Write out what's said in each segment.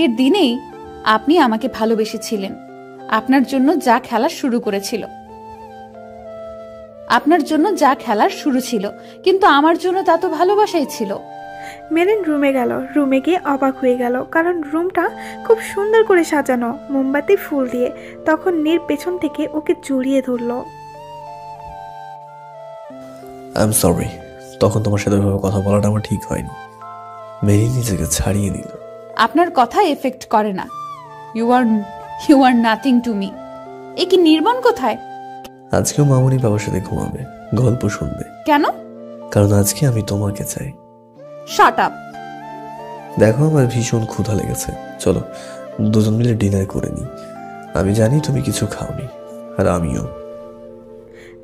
আজকের দিনেই আপনি আমাকে ভালোবেসেছিলেন। আপনার জন্য যা খেলার শুরু ছিল, কিন্তু আমার জন্য তা তো ভালোবাসাই ছিল। মেরিন রুমে গেল। রুমে গিয়ে অবাক হয়ে গেল, কারণ রুমটা খুব সুন্দর করে সাজানো, মোমবাতি ফুল দিয়ে। তখন নীর পেছন থেকে ওকে জড়িয়ে ধরলো। আই এম সরি, তখন তোমার সাথে ওইভাবে কথা বলাটা আমার ঠিক হয়নি। মেরি নিজেকে ছাড়িয়ে নিল। আপনার কথা এফেক্ট করে না। You are nothing to me. এ কি নির্বাণ কোথায়? আজকেও মামুনি বাবার সাথে ঘুমাবে, গল্প শুনবে। কেন? কারণ আজকে আমি তোমাকে চাই। Shut up. দেখো, আমার ভীষণ ক্ষুধা লেগেছে, চলো দুজন মিলে ডিনার করে নিই। আমি জানি তুমি কিছু খাওনি, আর আমিও।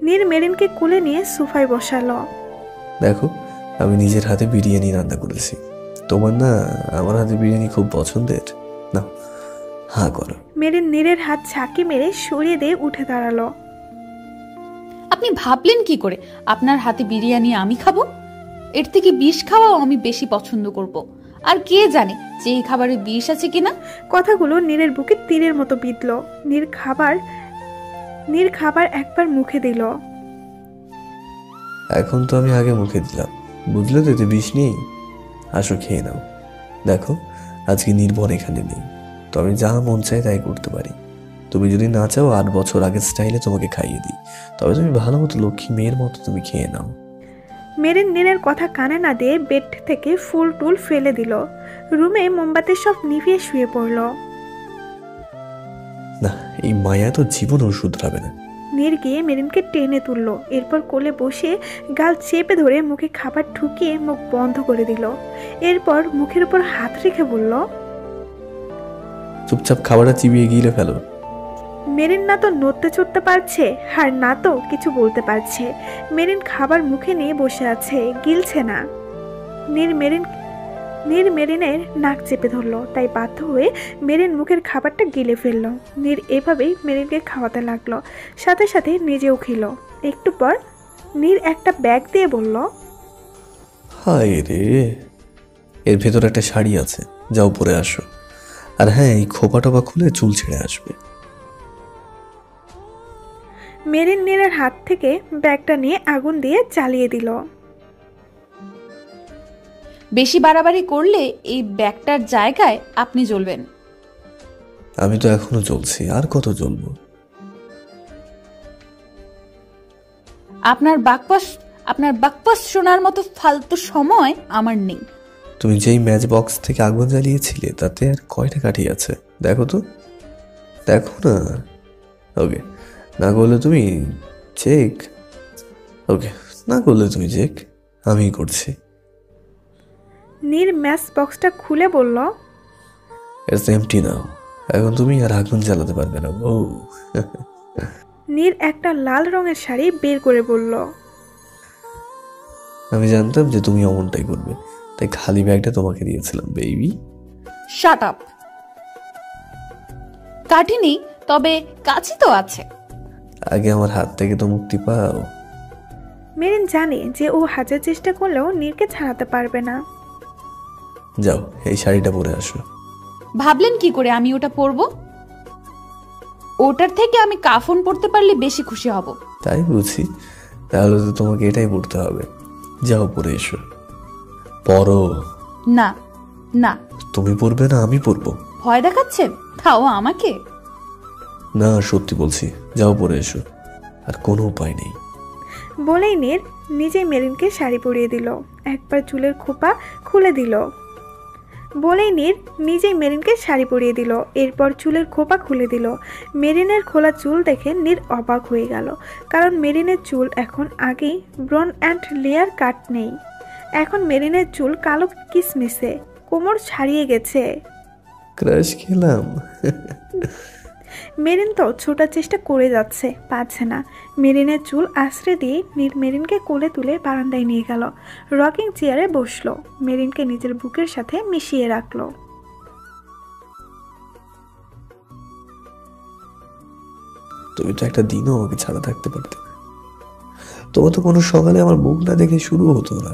নীর মেরিনকে কোলে নিয়ে সোফায় বসালো। দেখো, আমি নিজের হাতে বিরিয়ানি রান্না করেছি। তোমার না আমার হাতে বিরিয়ানি খুব পছন্দের। না, হ্যাঁ করো। মেরিন নীরের হাত ঝাঁকি মেরে সরিয়ে দিয়ে উঠে দাঁড়ালো। আপনি ভাবলেন কি করে আপনার হাতে বিরিয়ানি আমি খাবো? এর থেকে বিষ খাওয়াও আমি বেশি পছন্দ করব। আর কে জানে যে এই খাবারে বিষ আছে কিনা। কথাগুলো নীরের বুকে তীরের মতো বিঁধল। নীর খাবার একবার মুখে দিল। এখন তো আমি আগে মুখে দিলাম, বুঝলে তো, এতে বিষ নেই। আসো খেয়ে নাও। দেখো, আজকে নির্ভর এখানে নেই, তো আমি যা মন চাই তাই করতে পারি। তুমি যদি না চাও 8 বছর আগের স্টাইলে তোমাকে খাইয়ে দিই, তবে তুমি ভালো মতো লক্ষ্মী মেয়ের মতো তুমি খেয়ে নাও। মেরিন নীরের কথা কানে না দিয়ে বেড থেকে ফুল টুল ফেলে দিল। রুমে মোমবাতি সব নিভিয়ে শুয়ে পড়ল। না, এই মায়া তো জীবনেও শুধরাবে না। নীর গিয়ে মেরিনকে টেনে তুললো। এরপর কোলে বসে গাল চেপে ধরে মুখে খাবার ঢুকিয়ে মুখ বন্ধ করে দিল। এরপর মুখের উপর হাত রেখে বলল, চুপচাপ খাবারটা চিবিয়ে গিলে ফেলো। মেরিন না তো নড়তে চড়তে পারছে, আর না তো কিছু বলতে পারছে। মেরিন খাবার মুখে নিয়ে বসে আছে, গিলছে না। নীর মেরিনের নাক চেপে ধরলো, তাই বাধ্য হয়ে মেরিন মুখের খাবারটা গিলে ফেললো। নীর এভাবেই মেরিনকে খাওয়াতে লাগলো, সাথে সাথে নিজেও খেল। একটু পর নীর একটা ব্যাগ দিয়ে বলল, হায় রে, এর ভেতর একটা শাড়ি আছে, যাও পরে আসো। আর হ্যাঁ, এই খোপা টোপা খুলে চুল ছেড়ে আসবে। মেরিন নীরের হাত থেকে ব্যাগটা নিয়ে আগুন দিয়ে জ্বালিয়ে দিল। বেশি বাড়াবাড়ি করলে এই ব্যাগটার জায়গায় আপনি জ্বলবেন। আমি তো এখনো চলছি, আর কত জ্বলবো? আপনার বাকপাস শোনার মতো ফালতু সময় আমার নেই। তুমি যেই ম্যাচ বক্স থেকে আগুন জ্বালিয়েছিলে তাতে আর কয়টা কাঠি আছে দেখো তো, দেখো না। ওকে, না করলে তুমি চেক। ওকে, না করলে তুমি চেক, আমি করছি। নীর ম্যাচ বক্সটা খুলে বলল, ইটস এমটি নাও। এখন তুমি আর আগুন জ্বালাতে পারবে না। ও নীর একটা লাল রঙের শাড়ি বের করে বলল, আমি জানতাম যে তুমি অমনটাই করবে, তাই খালি ব্যাগটা তোমাকে দিয়েছিলাম বেবি। Shut up. কাঠি নেই, তবে কাছি তো আছে। আগে আমার হাত থেকে তো মুক্তি পাও। মেরিন জানে যে ও হাজার চেষ্টা করলেও নীরকে ছাড়াতে পারবে না। যাও, এই শাড়িটা পরে আসো। ভাবলেন কি করে আমি ওটা পরবো? ওটার থেকে আমি কাফন পরতে পারলে বেশি খুশি হব। তাই বুঝি, তাহলে তো তোমাকে এটাই পড়তে হবে। যাও পরে এসো। পরো। না না, তুমি পরবে না, আমি পরবো। ভয় দেখাচ্ছেন, তাও আমাকে? না, সত্যি বলছি, যাও পরে এসো, আর কোনো উপায় নেই। বলেই নীর নিজেই মেরিনকে শাড়ি পরিয়ে দিল, একবার চুলের খোপা খুলে দিল। এরপর চুলের খোপা খুলে দিল। মেরিনের খোলা চুল দেখে নীর অবাক হয়ে গেল, কারণ মেরিনের চুল এখন আগেই ব্রন অ্যান্ড লেয়ার কাট নেই। এখন মেরিনের চুল কালো কিসমিসে, কোমর ছাড়িয়ে গেছে। ক্রাশ খেলাম। মেরিন তো ছোটার চেষ্টা করে যাচ্ছে, পাচ্ছে না। মেরিনের চুল আশ্রে দিয়ে নীর মেরিনকে কোলে তুলে বারান্দায় নিয়ে গেল। রকিং চেয়ারে বসলো, মেরিনকে নিজের বুকের সাথে মিশিয়ে রাখলো। তুমি তো একটা দিনও আমাকে ছাড়া থাকতে পারতে না। তোমার তো কোনো সকালে আমার মুখ না দেখে শুরু হতো না,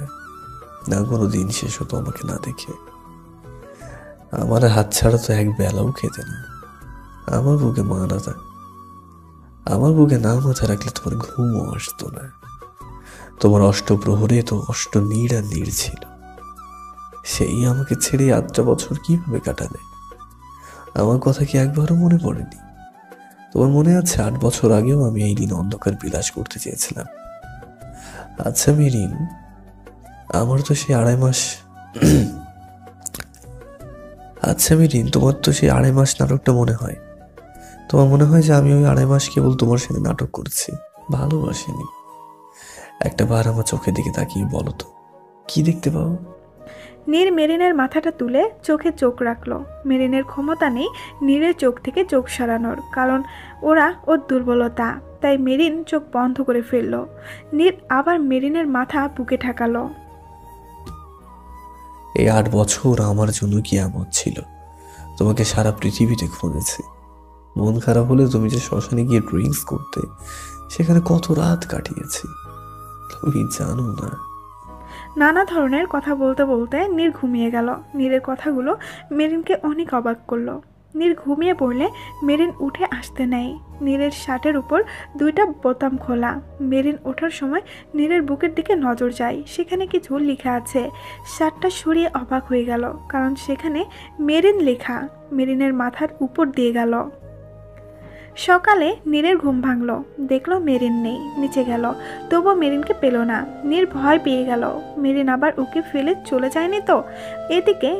না কোনো দিন শেষ হতো আমাকে না দেখে। আমার হাত ছাড়া তো এক বেলাও খেতে না। আমার বুকে মানাতা, আমার বুকে না মাথা রাখলে তোমার ঘুমও আসতো না। তোমার অষ্টপ্রহরে তো অষ্ট নীড় আর নীড় ছিল, সেই আমাকে ছেড়ে 8টা বছর কিভাবে কাটালে? আমার কথা কি একবারও মনে পড়েনি? তোমার মনে আছে 8 বছর আগেও আমি এই দিন অন্ধকার বিলাস করতে চেয়েছিলাম? আচ্ছা মেরিন, আমার তো সেই 2.5 মাস আচ্ছা মেরিন, তোমার তো সেই 2.5 মাস নাটকটা মনে হয়? তোমার মনে হয় যে আমি ওই 2.5 মাস কেবল তোমার সাথে নাটক করছি, ভালোবাসিনি? একটা বার আমার চোখের দিকে তাকিয়ে বলো তো, কি দেখতে পাও? নীর মেরিনের মাথাটা তুলে চোখে চোখ রাখলো। মেরিনের ক্ষমতা নেই নীরের চোখ থেকে চোখ সরানোর, কারণ ওরা ওর দুর্বলতা। তাই মেরিন চোখ বন্ধ করে ফেললো। নীর আবার মেরিনের মাথা বুকে ঠেকালো। এই 8 বছর আমার জন্য কিয়ামত ছিল। তোমাকে সারা পৃথিবীতে খুঁজেছি। মন খারাপ হলে তুমি যে শ্মশানে গিয়ে ড্রিঙ্কস করতে, সেখানে কত রাত কাটিয়েছি তুমি জানো না। নানা ধরনের কথা বলতে বলতে নীর ঘুমিয়ে গেল। নীরের কথাগুলো মেরিনকে অনেক অবাক করলো। নীর ঘুমিয়ে পড়লে মেরিন উঠে আসতে নেয়। নীরের শার্টের উপর 2টা বোতাম খোলা। মেরিন ওঠার সময় নীরের বুকের দিকে নজর যায়, সেখানে কিছু লেখা আছে। শার্টটা সরিয়ে অবাক হয়ে গেল, কারণ সেখানে মেরিন লেখা। মেরিনের মাথার উপর দিয়ে গেল। সকালে নীরের ঘুম ভাঙলো, দেখলো মেরিন নেই। নিচে গেল, তবুও মেরিনকে পেল না। নীর ভয় পেয়ে গেল, মেরিন আবার ওকে ফেলে চলে যায়নি তো। এদিকে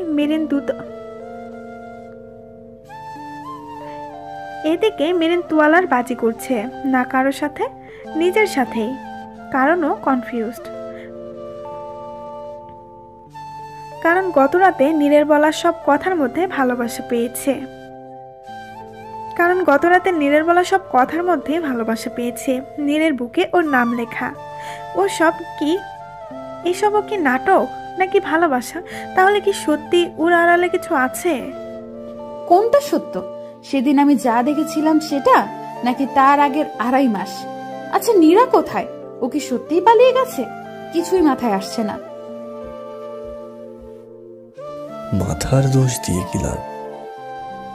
মেরিন তোয়ালার বাজি করছে, না কারোর সাথে, নিজের সাথেই। কারণও কনফিউজড, কারণ গত রাতে নীরের বলা সব কথার মধ্যে ভালোবাসা পেয়েছে। নীরের বুকে ওর নাম লেখা। এসবও কি নাটক নাকি ভালোবাসা? তাহলে কি সত্যি ওর আড়ালে কিছু আছে? কোনটা সত্য? সেদিন আমি যা দেখেছিলাম সেটা, নাকি তার আগের 2.5 মাস? আচ্ছা নীরা কোথায়? ও কি সত্যিই পালিয়ে গেছে? কিছুই মাথায় আসছে না। মাথার দোষ দিয়ে কি লাভ?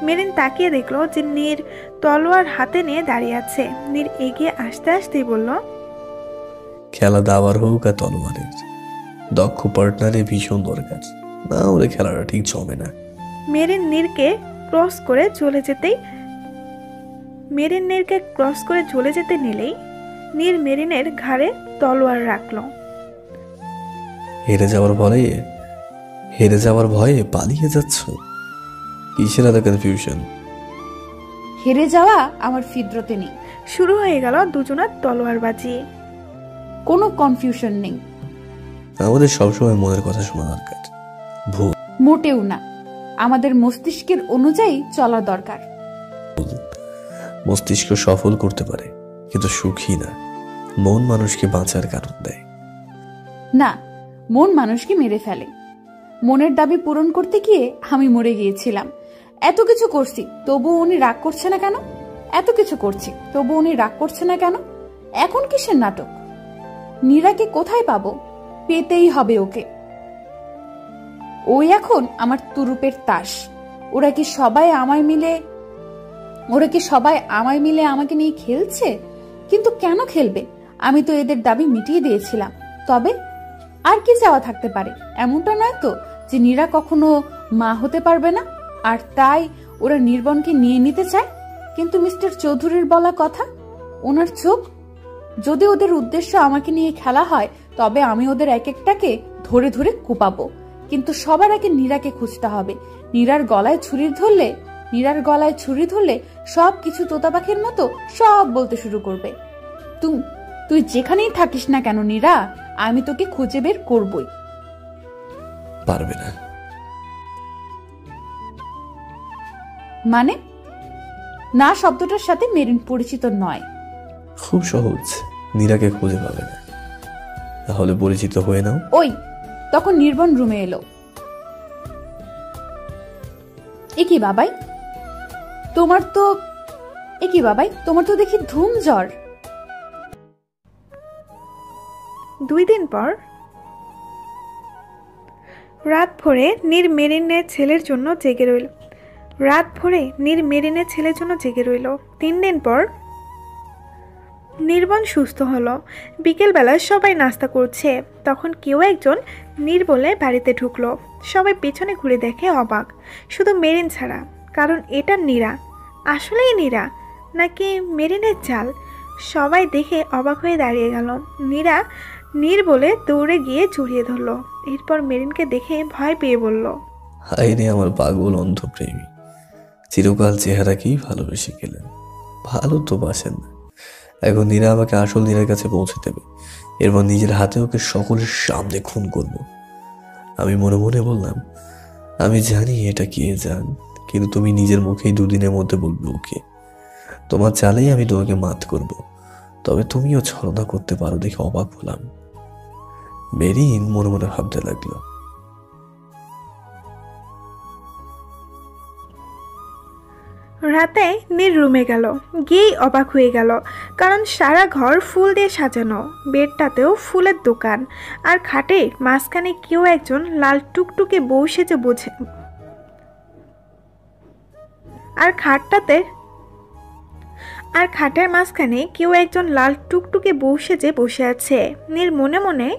মেরিন তাকিয়ে দেখলো যে নীর তলোয়ার হাতে নিয়ে দাঁড়িয়ে আছে। নীর এগিয়ে আসতে আসতেই বলল, খেলা দাবার হোক আর তলোয়ারের, দক্ষ পার্টনারে ভীষণ দরকার, না হলে খেলাটা ঠিক জমে না। মেরিন নীরকে ক্রস করে চলে যেতে নিলেই নীর মেরিনের ঘাড়ে তলোয়ার রাখলো। হেরে যাওয়ার ভয়ে পালিয়ে যাচ্ছ? কিসের এত কনফিউশন? হেরে যাওয়া আমার ফিদরতে নেই। শুরু হয়ে গেল দুজনের তলোয়ার বাজি। কোনো কনফিউশন নেই। আমাদের সবসময় মনের কথা শোনা দরকার। ভুল মোটেও না, আমাদের মস্তিষ্কের অনুযায়ী চলা দরকার। মস্তিষ্ক সফল করতে পারে, কিন্তু সুখী না। মন মানুষকে বাঁচার কারণ দেয় না, মন মানুষকে মেরে ফেলে। মনের দাবি পূরণ করতে গিয়ে আমি মরে গিয়েছিলাম। এত কিছু করছি তবু উনি রাগ করছে না কেন? এখন কিসের নাটক? নীরাকে কোথায় পাবো? পেতেই হবে ওকে। ওই এখন আমার তুরুপের তাস। ওরা কি সবাই আমায় মিলে আমাকে নিয়ে খেলছে? কিন্তু কেন খেলবে? আমি তো এদের দাবি মিটিয়ে দিয়েছিলাম। তবে আর কি চাওয়া থাকতে পারে? এমনটা নয় তো যে নীরা কখনো মা হতে পারবে না, আর তাই ওরা নির্বনকে নিয়ে নিতে চায়। কিন্তু মিস্টার চৌধুরীর বলা কথা, ওনার চোখ, যদি ওদের উদ্দেশ্য আমাকে নিয়ে খেলা হয় তবে আমি ওদের এক একটাকে ধরে ধরে কোপাবো। কিন্তু সবার আগে নীরাকে খুঁজতে হবে। নীরার গলায় ছুরি ধরলে সব কিছু তোতা পাখির মতো সব বলতে শুরু করবে। তুই যেখানেই থাকিস না কেন নীরা, আমি তোকে খুঁজে বের করবই। পারবে না মানে? না শব্দটার সাথে মেরিন পরিচিত নয়। খুব সহজ, নীরাকে খুঁজে পাবে না। তাহলে পরিচিত হয়ে নাও। ওই তখন নির্বন রুমে এলো। এ কি বাবাই, তোমার তো দেখি ধুম জ্বর। 2 দিন পর রাত ভরে নীর মেরিনের ছেলের জন্য জেগে রইল। 3 দিন পর নির্বন সুস্থ হলো। বিকেলবেলা সবাই নাস্তা করছে, তখন কেউ একজন নীর বলে বাড়িতে ঢুকলো। সবাই পেছনে ঘুরে দেখে অবাক, শুধু মেরিন ছাড়া। কারণ এটা নীরা। আসলেই নীরা নাকি মেরিনের চাল? সবাই দেখে অবাক হয়ে দাঁড়িয়ে গেল। নীর বলে দৌড়ে গিয়ে জড়িয়ে ধরলো। এরপর মেরিনকে দেখে ভয় পেয়ে বলল, হায় রে আমার পাগল অন্ধপ্রেমী, চিরকাল চেহারাকেই ভালোবেসে গেলেন, ভালো তো বাসেন না। এখন নীরা আমাকে আসল নীরার কাছে পৌঁছে দেবে, এরপর নিজের হাতে ওকে সকলের সামনে খুন করব। আমি মনে মনে বললাম, আমি জানি এটা কে জান, কিন্তু তুমি নিজের মুখেই 2 দিনের মধ্যে বলবে ওকে। তোমার চালেই আমি তোমাকে মাত করব, তবে তুমিও ছলনা করতে পারো দেখে অবাক হলাম। মেরিন মনে মনে ভাবতে লাগলো। রাতে নীর রুমে গেল, গিয়েই অবাক হয়ে গেল। কারণ সারা ঘর ফুল দিয়ে সাজানো, বেডটাতেও ফুলের দোকান, আর খাটে মাঝখানে কেউ একজন লাল টুকটুকে বউ সেজে বোঝে, আর খাটের মাঝখানে কেউ একজন লাল টুকটুকে বউ সেজে বসে আছে। নীর মনে মনে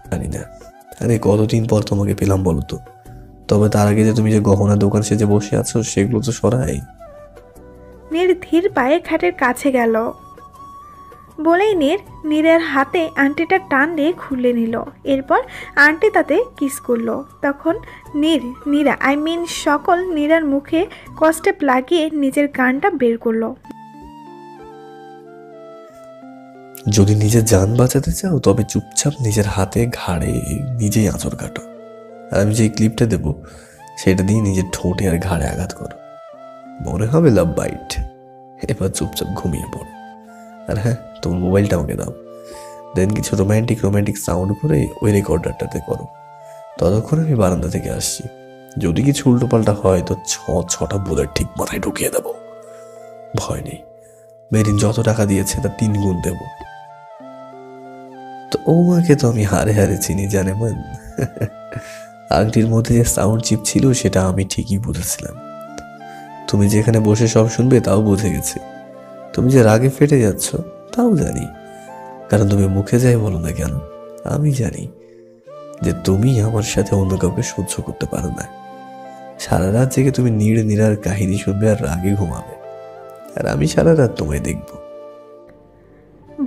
জানি না আরে কতদিন পর তোমাকে পেলাম বলো তো। তবে তার আগে যে তুমি যে গহনা দোকান সেজে বসে আছো সেগুলো তো সরাই। নীর ধীর পায়ে খাটের কাছে গেল। বলেই নীরের হাতে আংটিটা টান দিয়ে খুলে নিল। এরপর আংটি তাতে কিস করলো। তখন নীরা সকল নীরার মুখে কষ্টেপ লাগিয়ে নিজের গানটা বের করলো। যদি নিজের জান বাঁচাতে চাও তবে চুপচাপ নিজের হাতে ঘাড়ে নিজেই আঁচড় কাটো, আর আমি যে ক্লিপটা দেবো সেটা দিয়ে নিজের ঠোঁটে আর ঘাড়ে আঘাত করো, মনে হবে লাভ বাইট। এবার চুপচাপ ঘুমিয়ে পড়ো। আর হ্যাঁ, তোমার মোবাইলটা আমাকে দাও, দেন কিছু রোম্যান্টিক সাউন্ড করে ওই রেকর্ডারটাতে করো। ততক্ষণ আমি বারান্দা থেকে আসছি, যদি কিছু উল্টোপাল্টা হয় তো 6টা বুলেট ঠিক মাথায় ঢুকিয়ে দেবো। ভয় নেই, মেরিন যত টাকা দিয়েছে তার 3 গুণ দেবো। তো ওমাকে তো আমি হারে হারে চিনি জানে মান। আংটির মধ্যে যে সাউন্ড চিপ ছিল সেটা আমি ঠিকই বুঝেছিলাম। তুমি যেখানে বসে সব শুনবে তাও বুঝে গেছি। তুমি যে রাগে ফেটে যাচ্ছ তাও জানি, কারণ তুমি মুখে যাই বলো না কেন, আমি জানি যে তুমি আমার সাথে অন্য কাউকে সহ্য করতে পারো না। সারা রাত জেগে তুমি নীরার কাহিনী শুনবে আর রাগে ঘুমাবে, আর আমি সারা রাত তোমায় দেখবো।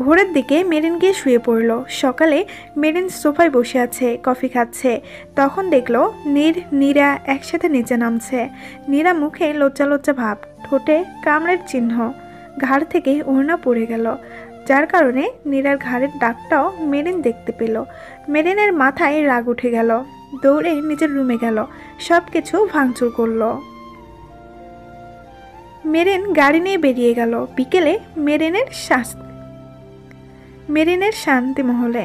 ভোরের দিকে মেরিন গিয়ে শুয়ে পড়ল। সকালে মেরিন সোফায় বসে আছে, কফি খাচ্ছে। তখন দেখলো নীরা একসাথে নিচে নামছে। নীরা মুখে লজ্জা ভাব, ঠোঁটে কামড়ের চিহ্ন, ঘাড় থেকে ওড়না পড়ে গেল, যার কারণে নীরার ঘাড়ের দাগটাও মেরিন দেখতে পেল। মেরিনের মাথায় রাগ উঠে গেল, দৌড়ে নিজের রুমে গেল, সব কিছু ভাঙচুর করলো। মেরিন গাড়ি নিয়ে বেরিয়ে গেল। বিকেলে মেরিনের শাস্তি মহলে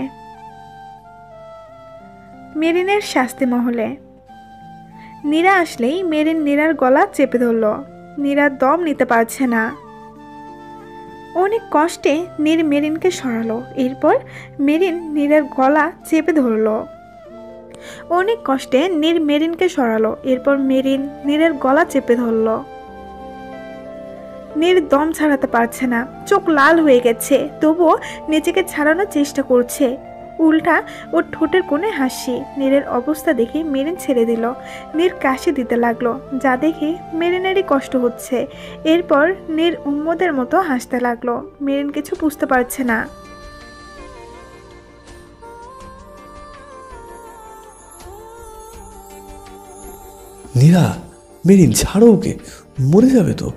নীরা আসলেই মেরিন নীরার গলা চেপে ধরল। নীরা দম নিতে পারছে না। অনেক কষ্টে মেরিনকে সরালো। এরপর মেরিন নীরার গলা চেপে ধরলো। নীরের গলা চেপে ধরলো। নীর দম ছাড়াতে পারছে না, চোখ লাল হয়ে গেছে, তবুও নিজেকে ছাড়ানোর চেষ্টা করছে। উল্টা ওর ঠোঁটের কোণে হাসি। নীরের অবস্থা দেখে মেরিন ছেড়ে দিল। নীর কাশি দিতে লাগলো, যা দেখে মেরিনেরই কষ্ট হচ্ছে। এরপর নীর উন্মদের মতো হাসতে লাগলো। মেরিন কিছু বুঝতে পারছে না। নীরা, মেরিন ছাড়ো ওকে, মরে যাবে তো।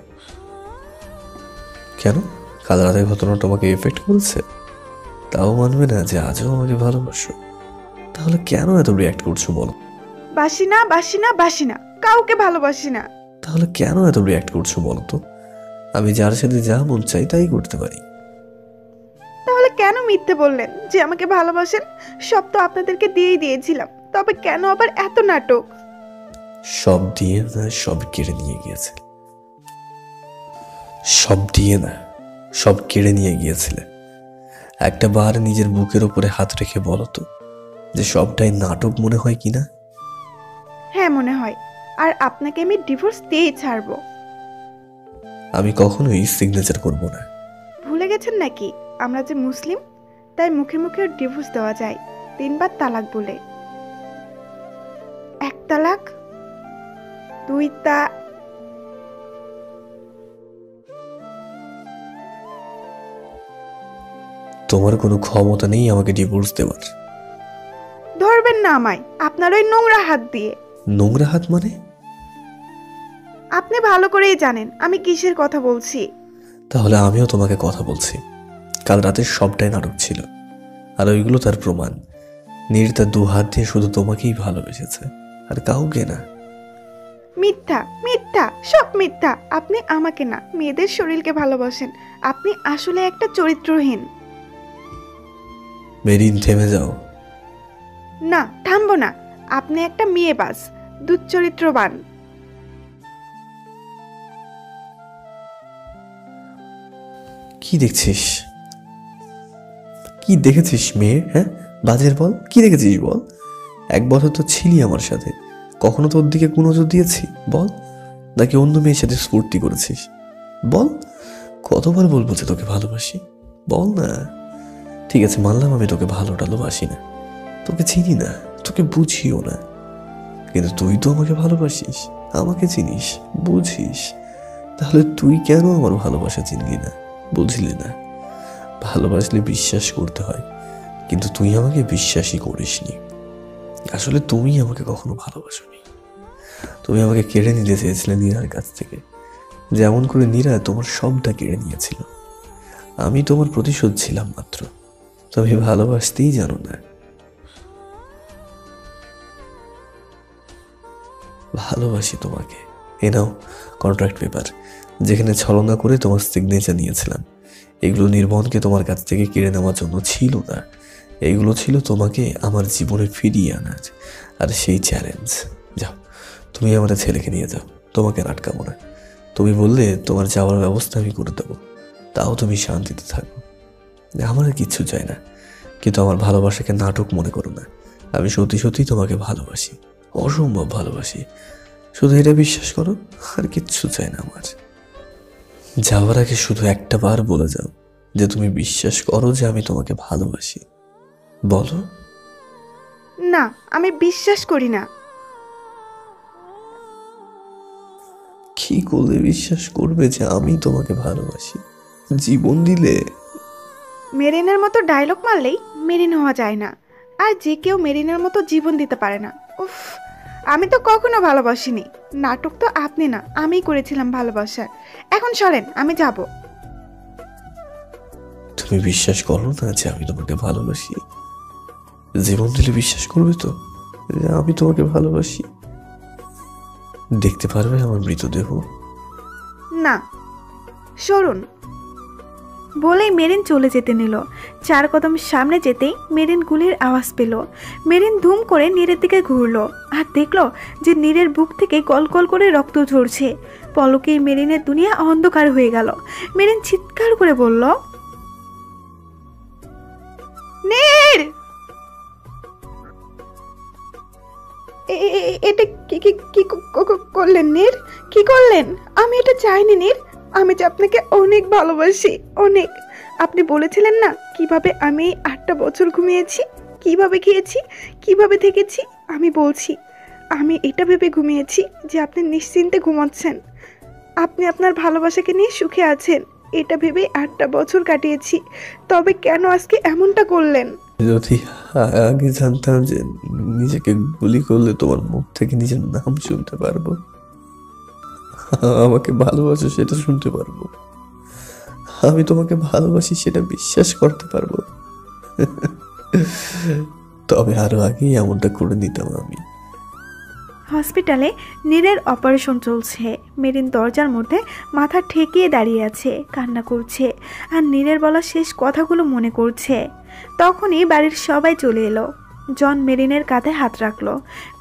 কেন? কাল রাতের ঘটনা তোমাকে এফেক্ট করেছে? তাও মানবে না যে আজও আমাকে ভালোবাসো? তাহলে কেন এত রিয়াক্ট করছো বলো? বাসি না, কাউকে ভালোবাসি না। তাহলে কেন এত রিয়াক্ট করছো বলো তো? আমি যার সাথে যা মন চাই তাই করতে পারি। তাহলে কেন মিথ্যে বললেন যে আমাকে ভালোবাসেন? সব তো আপনাদেরকে দিয়েই দিয়েছিলাম, তবে কেন আবার এত নাটক? সব দিয়ে না, সব কেড়ে নিয়ে গিয়েছে। সব দিয়ে না, সব কেড়ে নিয়ে গিয়েছিলে। একটা বার নিজের বুকের উপরে হাত রেখে বলো তো যে সবটাই নাটক মনে হয় কিনা? হ্যাঁ মনে হয়, আর আপনাকে আমি ডিভোর্স দিয়েই ছাড়বো। আমি কখনোই সিগনেচার করব না। ভুলে গেছেন নাকি আমরা যে মুসলিম, তাই মুখে মুখে ডিভোর্স দেওয়া যায় 3 বার তালাক বলে। 1 তালাক, 2 তোমার কোনো ক্ষমতা নেই আমাকে ডিভোর্স দেওয়ার। ধরবেন না আমায় আপনার ওই নোংরা হাত দিয়ে। নোংরা হাত মানে? আপনি ভালো করেই জানেন আমি কিসের কথা বলছি। তাহলে আমিও তোমাকে কথা বলছি। কাল রাতে সবটাই নাটক ছিল, আর ওইগুলো তার প্রমাণ। নীর তার 2 হাত দিয়ে শুধু তোমাকেই ভালোবেসেছে, আর কাউকে না। মিথ্যা, মিথ্যা, সব মিথ্যা। আপনি আমাকে না, মেয়েদের শরীরকে ভালোবাসেন। আপনি আসলে একটা চরিত্রহীন। মেরিন, থেমে যাও। না, থামবো না। আপনি একটা মেয়েবাজ, দুশ্চরিত্রবান। কি দেখছিস? কি দেখেছিস মেয়ে? হ্যাঁ, বাজের বল, কি দেখেছিস বল? 1 বছর তো ছিলি আমার সাথে, কখনো তোর দিকে কোনো নজর দিয়েছি বল? নাকি অন্য মেয়ের সাথে স্ফূর্তি করেছিস বল? কতবার বলবো যে তোকে ভালোবাসি? বল না। ঠিক আছে, মানলাম আমি তোকে ভালোবাসি না, তোকে চিনি না, তোকে বুঝিও না, কিন্তু তুই তো আমাকে ভালোবাসিস, আমাকে চিনিস, বুঝিস। তাহলে তুই কেন আমার ভালোবাসা চিনলি না, বুঝলি না? ভালোবাসলে বিশ্বাস করতে হয়, কিন্তু তুই আমাকে বিশ্বাসই করিসনি। আসলে তুমি আমাকে কখনো ভালোবাসোনি। তুমি আমাকে কেড়ে নিতে চেয়েছিলে নীরার কাছ থেকে, যেমন করে নীরা তোমার সবটা কেড়ে নিয়েছিল। আমি তোমার প্রতিশোধ ছিলাম মাত্র, তুমি ভালোবাসতেই জানো না। ভালোবাসি তোমাকে। এ নাও কন্ট্রাক্ট পেপার, যেখানে ছলনা করে তোমার সিগনেচার নিয়েছিলাম। এগুলো নির্মলকে তোমার কাছ থেকে কেড়ে নেওয়ার জন্য ছিল না, এইগুলো ছিল তোমাকে আমার জীবনে ফিরিয়ে আনার। আর সেই চ্যালেঞ্জ। যাও, তুমি আমার ছেলেকে নিয়ে যাও, তোমাকে আটকাবো না। তুমি বললে তোমার যাওয়ার ব্যবস্থা আমি করে দেবো, তাও তুমি শান্তিতে থাকো। আমার কিচ্ছু চাই না, কিন্তু আমার ভালোবাসাকে নাটক মনে করো না। আমি সত্যি সত্যি তোমাকে ভালোবাসি, অসম্ভব ভালোবাসি। শুধু এটা বিশ্বাস করো, আর কিচ্ছু চাই না আমার। যাওয়ার আগে শুধু একটা বার বলে যাও যে তুমি বিশ্বাস করো যে আমি তোমাকে ভালোবাসি। বলো। না, আমি বিশ্বাস করি না। কি করলে বিশ্বাস করবে যে আমি তোমাকে ভালোবাসি? জীবন দিলে? মেরিনের মতো ডায়লগ মারলেই মেরিন হওয়া যায় না, আর যে কেউ মেরিনের মতো জীবন দিতে পারে না। উফ, আমি তো কখনো ভালোবাসিনি। নাটক তো আপনি না, আমিই করেছিলাম ভালোবাসার। এখন সরেন, আমি যাব। তুমি বিশ্বাস করো না যে আমি তোমাকে ভালোবাসি? জীবন দিলে বিশ্বাস করবে তো যে আমি তোমাকে ভালোবাসি? দেখতে পারবে আমার মৃতদেহ? না, সরুন। বলেই মেরিন চলে যেতে নিল। 4 কদম সামনে যেতেই মেরিন গুলির আওয়াজ পেল। মেরিন ধুম করে নীরের দিকে ঘুরলো, আর দেখলো যে নীরের বুক থেকে গল গল করে রক্ত ঝরছে। পলকেই মেরিনের দুনিয়া অন্ধকার হয়ে গেল। মেরিন চিৎকার করে বলল, নীর! এটা কি করলেন নীর? কি করলেন? আমি এটা চাইনি নীর। আমি যে আপনাকে অনেক ভালোবাসি, অনেক। আপনি বলেছিলেন না কিভাবে আমি 8টা বছর ঘুমিয়েছি, কিভাবে খেয়েছি, কিভাবে থেকেছি। আমি বলছি, আমি এটা ভেবে ঘুমিয়েছি যে আপনি নিশ্চিন্তে ঘুমাচ্ছেন, আপনি আপনার ভালোবাসাকে নিয়ে সুখে আছেন। এটা ভেবে 8টা বছর কাটিয়েছি। তবে কেন আজকে এমনটা করলেন? যদি আগে জানতাম যে নিজেকে গুলি করলে তোমার মুখ থেকে নিজের নাম শুনতে পারবো, আমাকে ভালোবাসো সেটা শুনতে পারবো, আমি তোমাকে ভালোবাসি সেটা বিশ্বাস করতে পারবো, তবে আরো আগেই এমনটা করে নিতাম আমি। হসপিটালে নীরের অপারেশন চলছে। মেরিন দরজার মধ্যে মাথা ঠেকিয়ে দাঁড়িয়ে আছে, কান্না করছে আর নীরের বলা শেষ কথাগুলো মনে করছে। তখনই বাড়ির সবাই চলে এলো। জন মেরিনের কাঁধে হাত রাখলো।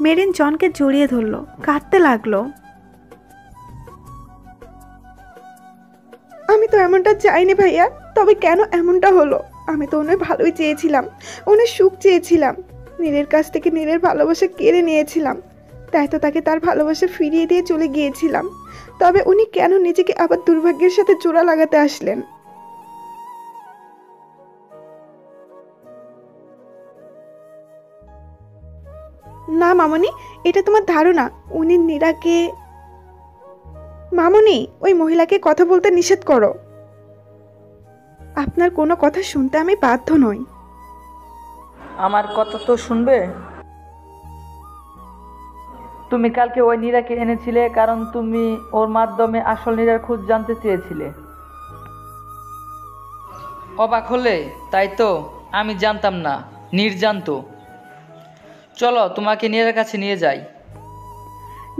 মেরিন জনকে জড়িয়ে ধরলো, কাঁদতে লাগলো। আমি তো এমনটা চাইনি ভাইয়া, তবে কেন এমনটা হলো? আমি তো ওনার ভালোই চেয়েছিলাম, ওনার সুখ চেয়েছিলাম। নীরের কাছ থেকে নীরের ভালোবাসা কেড়ে নিয়েছিলাম, তাই তো তাকে তার ভালোবাসা ফিরিয়ে দিয়ে চলে গিয়েছিলাম। তবে উনি কেন নিজেকে আবার দুর্ভাগ্যের সাথে জোড়া লাগাতে আসলেন? না মামনি, এটা তোমার ধারণা। উনি নীরাকে... মামনি, ওই মহিলাকে কথা বলতে নিষেধ করো। আপনার কোনো কথা শুনতে আমি বাধ্য নই। আমার কথা তো শুনবে। তুমি কালকে ওই নীরাকে এনেছিলে কারণ তুমি ওর মাধ্যমে আসল নীরার খোঁজ জানতে চেয়েছিলে। অবাক হলে? তাই তো, আমি জানতাম না, নীর জানতো। চলো তোমাকে নীরার কাছে নিয়ে যাই।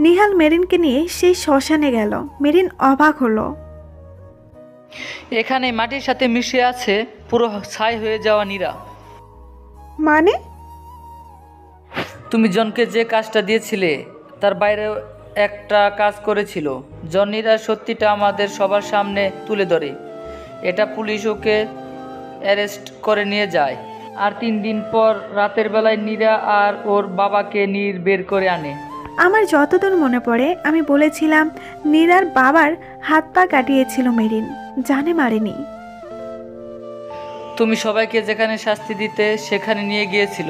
নিহাল মেরিনকে নিয়ে সেই শ্মশানে গেল। মেরিন অবাক হলো। এখানে মাটির সাথে মিশে আছে পুরো ছাই হয়ে যাওয়া নীরা। মানে? তুমি জনকে যে কাজটা দিয়েছিলে তার বাইরেও একটা কাজ করেছিল। জন নীরার সত্যিটা আমাদের সবার সামনে তুলে ধরে। এটা পুলিশ ওকে অ্যারেস্ট করে নিয়ে যায়, আর 3 দিন পর রাতের বেলায় নীরা আর ওর বাবাকে নীর বের করে আনে। আমার যতদূর মনে পড়ে আমি বলেছিলাম নীরার বাবার হাত পা কাটিয়েছিল মেরিন, জানে মারেনি। তুমি সবাইকে যেখানে শাস্তি দিতে সেখানে নিয়ে গিয়েছিল।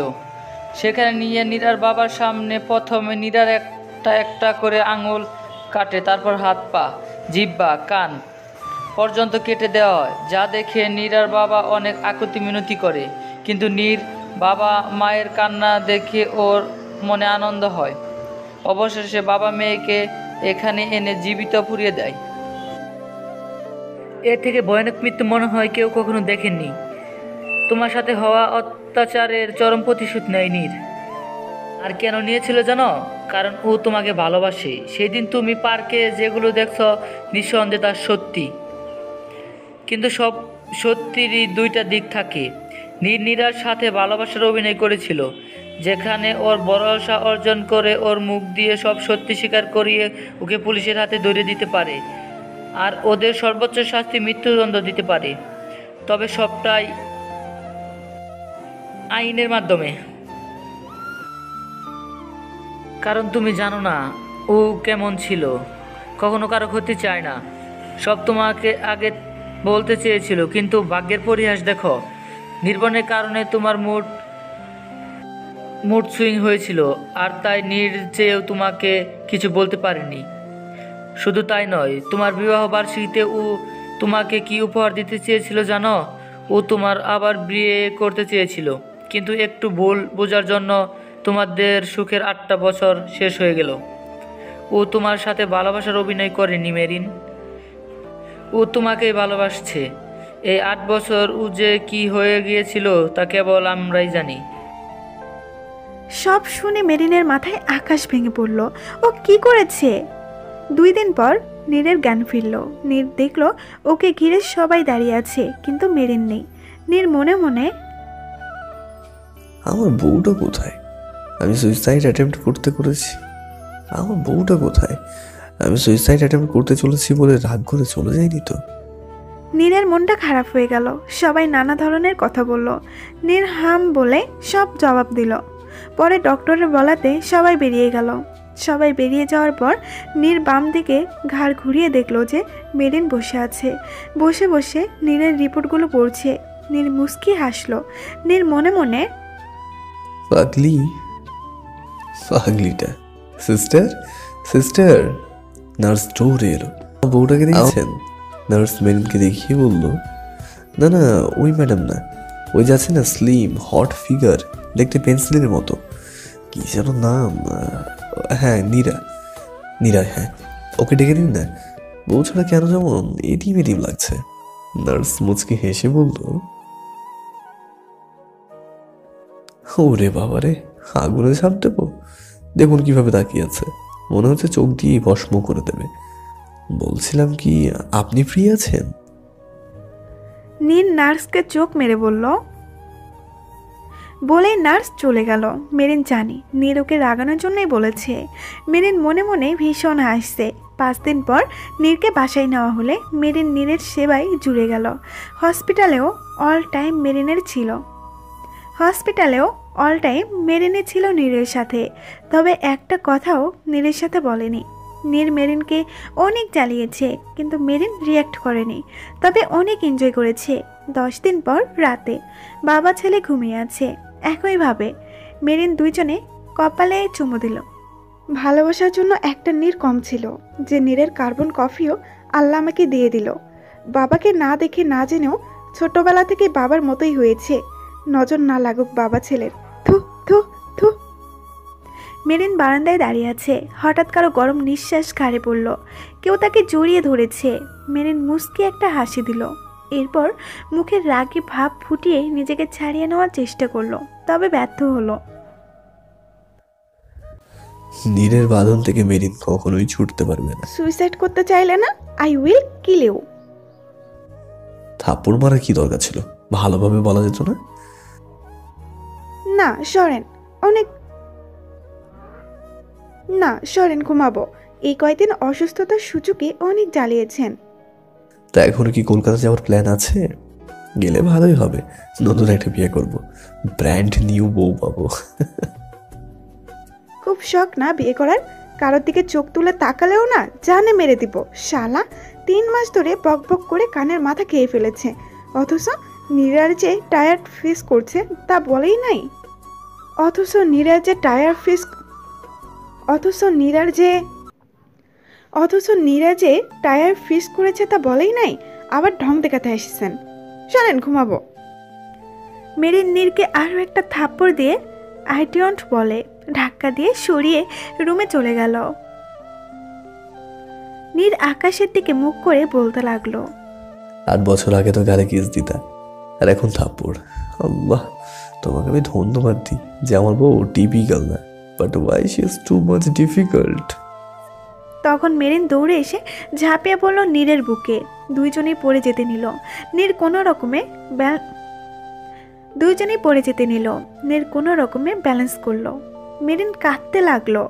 সেখানে নিয়ে নীরার বাবার সামনে প্রথমে নীরার একটা একটা করে আঙুল কাটে, তারপর হাত পা, জিহ্বা, কান পর্যন্ত কেটে দেওয়া হয়, যা দেখে নীরার বাবা অনেক আকুতি মিনতি করে। কিন্তু নীর বাবা মায়ের কান্না দেখে ওর মনে আনন্দ হয়। অবশেষে বাবা মেয়েকে এখানে এনে জীবিত পুড়িয়ে দেয়। এর থেকে ভয়ানক মৃত্যু মনে হয় কেউ কখনো দেখেননি। তোমার সাথে হওয়া অত্যাচারের চরম প্রতিশোধ নেয় নীর। আর কেন নিয়েছিল জানো? কারণ ও তোমাকে ভালোবাসে। সেদিন তুমি পার্কে যেগুলো দেখছো নিঃসন্দেহে তার সত্যি, কিন্তু সব সত্যিরই 2টা দিক থাকে। নীর নীরার সাথে ভালোবাসার অভিনয় করেছিল, যেখানে ওর ভরসা অর্জন করে ওর মুখ দিয়ে সব সত্যি স্বীকার করিয়ে ওকে পুলিশের হাতে ধরে দিতে পারে, আর ওদের সর্বোচ্চ শাস্তি মৃত্যুদণ্ড দিতে পারে। তবে সবটাই আইনের মাধ্যমে। কারণ তুমি জানো না ও কেমন ছিল। কখনো কারো ক্ষতি চায় না, সব তোমাকে আগে বলতে চেয়েছিল, কিন্তু ভাগ্যের পরিহাস দেখো। নির্বাণের কারণে তোমার মুড সুইং হয়েছিল, আর তাই নীর চেয়েও তোমাকে কিছু বলতে পারেনি। শুধু তাই নয়, তোমার বিবাহ বার্ষিকীতে ও তোমাকে কি উপহার দিতে চেয়েছিল জানো? ও তোমার আবার বিয়ে করতে চেয়েছিল, কিন্তু একটু ভুল বোঝার জন্য তোমাদের সুখের 8টা বছর শেষ হয়ে গেল। ও তোমার সাথে ভালোবাসার অভিনয় করেনি মেরিন, ও তোমাকেই ভালোবাসছে। এই 8 বছর ও যে কি হয়ে গিয়েছিল তা কেবল আমরাই জানি। সব শুনে মেরিনের মাথায় আকাশ ভেঙে পড়ল। ও কি করেছে? 2 দিন পর নীরের জ্ঞান ফিরল। নীর দেখলো ওকে ঘিরে সবাই দাঁড়িয়ে আছে, কিন্তু মেরিন নেই। নীর মনে মনে, আমার বউটা কোথায়? আমি সুইসাইড অ্যাটেম্প্ট করেছি। আমার বউটা কোথায়? আমি সুইসাইড অ্যাটেম্প্ট করতে চলেছি বলে রাগ করে চলে যাইনি তো? নীরের মনটা খারাপ হয়ে গেল। সবাই নানা ধরনের কথা বলল। নীর হাম বলে সব জবাব দিল। পরে ডক্টরের বলাতে সবাই বেরিয়ে গেল। সবাই বেরিয়ে যাওয়ার পর নীর বাম দিকে ঘাড় ঘুরিয়ে দেখলো যে মেরিন বসে আছে। বসে বসে নীরের রিপোর্টগুলো পড়ছে। নীর মুস্কি হাসলো। নীর মনে মনে, পাগলিটা। সিস্টার নার্স দৌড়ে এলো। বউটাকে দেখেছেন? নার্স মেরিনকে দেখিয়ে বলল, না ওই ম্যাডাম না, ওই যাচ্ছে না, স্লিম হট ফিগার, দেখতে পেন্সিলের মতো, কি যেন নাম। হ্যাঁ, নীরা, হ্যাঁ, ওকে ডেকে দিন না। বউ ছাড়া কেন যেমন এটিম লাগছে। নার্স মুচকি হেসে বলল, ওরে বাবারে, আগুনে ঝাঁপ দেবো? দেখুন কিভাবে তাকিয়ে আছে, মনে হচ্ছে চোখ দিয়ে ভস্ম করে দেবে। বলছিলাম কি, আপনি ফ্রি আছেন? নীর নার্সকে চোখ মেরে বলল। বলেই নার্স চলে গেল। মেরিন জানি নীর ওকে রাগানোর জন্যই বলেছে। মেরিন মনে মনে ভীষণ হাসছে। 5 দিন পর নীরকে বাসায় নেওয়া হলে মেরিন নীরের সেবায় জুড়ে গেল। হসপিটালেও অল টাইম মেরিনের ছিল নীরের সাথে। তবে একটা কথাও নীরের সাথে বলেনি। নীর মেরিনকে অনেক জ্বালিয়েছে, কিন্তু মেরিন রিয়্যাক্ট করেনি। তবে অনেক এনজয় করেছে। 10 দিন পর রাতে বাবা ছেলে ঘুমিয়ে আছে একইভাবে। মেরিন দুইজনে কপালে চুমু দিল। ভালোবাসার জন্য একটা নীর কম ছিল, যে নীরের কার্বন কফিও আল্লাহ আমাকে দিয়ে দিল। বাবাকে না দেখে না জেনেও ছোটবেলা থেকে বাবার মতোই হয়েছে। নজর না লাগুক বাবা ছেলের। থু থু থু। মেরিন বারান্দায় দাঁড়িয়ে আছে। হঠাৎ কারো গরম নিঃশ্বাস ঘাড়ে পড়ল। কেউ তাকে জড়িয়ে ধরেছে। মেরিন মুচকি একটা হাসি দিল। এরপর মুখের রাগী ভাব ফুটিয়ে নিজেকে ছাড়িয়ে নেওয়ার চেষ্টা করলো, তবে ব্যর্থ হলো। নীরের বাঁধন থেকে মেরিন কখনোই ছুটতে পারবে না। সুইসাইড করতে চাইলে না, আই উইল কিল ইউ। থাপ্পড় মারার কি দরকার ছিল? ভালোভাবে বলা যেত না? না সরেন, ঘুমাবো। এই কয়েকদিন অসুস্থতার সূচকে অনেক জ্বালিয়েছেন। তা এখনো কি কলকাতা যাওয়ার প্ল্যান আছে? গেলে ভালোই হবে, নতুন একটা বিয়ে করব, ব্র্যান্ড নিউ বউ পাবো। খুব শখ না বিয়ে করার? কারোর দিকে চোখ তুলে তাকালেও না জানে মেরে দিব। শালা 3 মাস ধরে বক বক করে কানের মাথা খেয়ে ফেলেছে, অথচ নীরার যে টায়ার্ড ফিস করছে তা বলেই নাই। অথচ নীরার যে টায়ার ফিস করেছে তা বলেই নাই, আবার ঢং দেখাতে এসেছেন। চলেন ঘুমাবো। মেরিন নীরকে আরও একটা থাপ্পড় দিয়ে আই ডোন্ট বলে ধাক্কা দিয়ে সরিয়ে রুমে চলে গেল। নীর আকাশের দিকে মুখ করে বলতে লাগলো, 8 বছর আগে তো গালে কিস দিতা, আর এখন থাপ্পড়। আল্লাহ, তোমাকে আমি ধন্যবাদ দিই যে আমার বউ টিপিক্যাল না, but why she is too much difficult. তখন মেরিন দৌড়ে এসে ঝাঁপিয়ে পড়ল নীরের বুকে। দুইজনেই পড়ে যেতে নিল। নীর কোনো রকমে ব্যালেন্স করলো। মেরিন কাঁদতে লাগলো।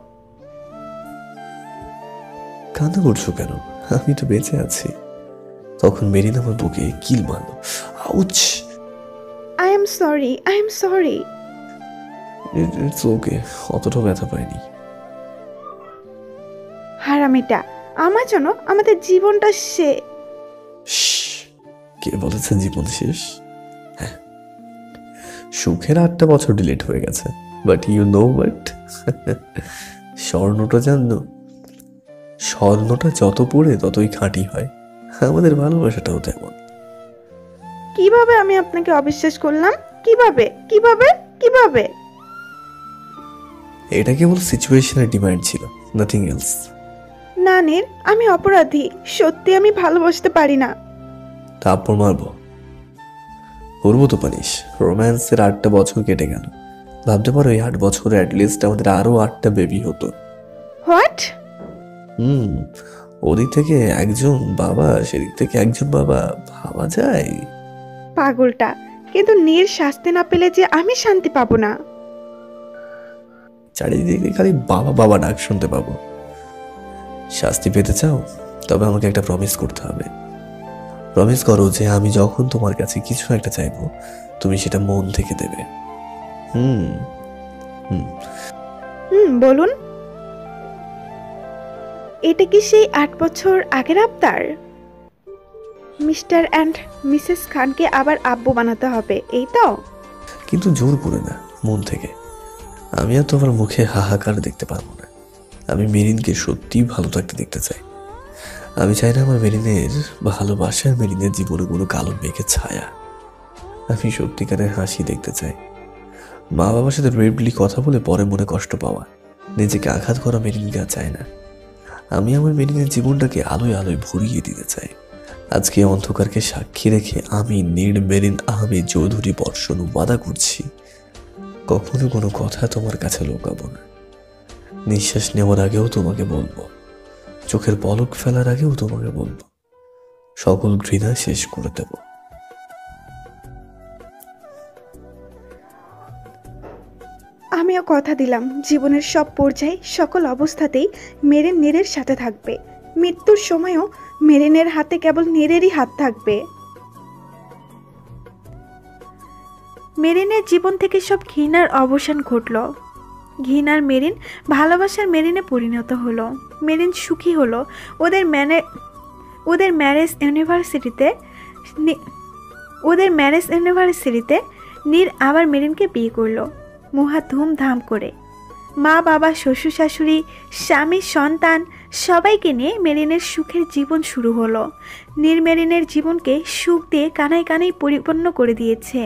কান্না করছো কেন? আমি তো বেঁচে আছি। তখন মেরিন আমার বুকে কিল মারলো। Ouch! I am sorry. It's okay, অতটা ব্যথা পাইনি। হারামিটা, আমার জন্য আমাদের জীবনটা কে বলেছে জীবন শেষ? হ্যাঁ, সুখের 8টা বছর ডিলেট হয়ে গেছে, বাট ইউ নো হোয়াট, স্বর্ণটা যত পড়ে ততই খাঁটি হয়। আমাদের ভালোবাসাটাও তেমন। কিভাবে আমি আপনাকে অবিশ্বাস করলাম? কিভাবে? এটা কেবল সিচুয়েশনের ডিমান্ড ছিল, নাথিং এলস। না নীর, আমি অপরাধী। সত্যি আমি ভালোবাসতে পারি না। থাপ্পড় মারবো? করবো তো পানিশ। রোম্যান্সের 8টা বছর কেটে গেল। ভাবতে পারো এই 8 বছরে অ্যাটলিস্ট আমাদের আরো 8টা বেবি হতো। হোয়াট? ওদিক থেকে একজন বাবা, সেদিক থেকে একজন বাবা, ভাবা যায়? পাগলটা। কিন্তু নীর শাস্তি না পেলে যে আমি শান্তি পাবো না। চারিদিকে খালি বাবা বাবা ডাক শুনতে পাবো। শাস্তি পেতে চাও? তবে আমাকে একটা প্রমিস করতে হবে। প্রমিস করো যে আমি যখন তোমার কাছে কিছু একটা চাইবো, তুমি সেটা মন থেকে দেবে। বলুন। এটা কি সেই 8 বছর আগের আবদার? মিস্টার অ্যান্ড মিসেস খানকে আবার আব্বু বানাতে হবে, এই তো? কিন্তু জোর করে না, মন থেকে। আমি আর তোমার মুখে হাহাকার দেখতে পারবো না। আমি মেরিনকে সত্যিই ভালো থাকতে দেখতে চাই। আমি চাই না আমার মেরিনের ভালোবাসার মেরিনের জীবনে কোনো কালো মেঘের ছায়া। আমি সত্যিকারের হাসি দেখতে চাই। মা বাবার সাথে রেডলি কথা বলে পরে মনে কষ্ট পাওয়া, নিজেকে আঘাত করা মেরিনকে আর চায় না। আমি আমার মেরিনের জীবনটাকে আলোয় আলোয় ভরিয়ে দিতে চাই। আজকে অন্ধকারকে সাক্ষী রেখে আমি নীর মেরিন আহমেদ চৌধুরী বর্ষণ ওয়াদা করছি, কখনো কোনো কথা তোমার কাছে লুকাবো না। নিঃশ্বাস নেওয়ার আগেও তোমাকে বলবো, চোখের পলক ফেলার আগেও তোমাকে বলবো, সকল ঘৃণা শেষ করে দেব। আমিও কথা দিলাম জীবনের সব পর্যায়ে সকল অবস্থাতেই মেরিন নীরের সাথে থাকবে। মৃত্যুর সময়ও মেরিনের হাতে কেবল নীরেরই হাত থাকবে। মেরিনের জীবন থেকে সব ঘৃণার অবসান ঘটল। ঘৃণার মেরিন ভালোবাসার মেরিনে পরিণত হলো। মেরিন সুখী হলো। ওদের ম্যারেজ ইউনিভার্সিটিতে নীর আবার মেরিনকে বিয়ে করলো, মহা ধুমধাম করে। মা বাবা, শ্বশুর শাশুড়ি, স্বামী, সন্তান সবাইকে নিয়ে মেরিনের সুখের জীবন শুরু হলো। নীর মেরিনের জীবনকে সুখ দিয়ে কানায় কানায় পরিপূর্ণ করে দিয়েছে।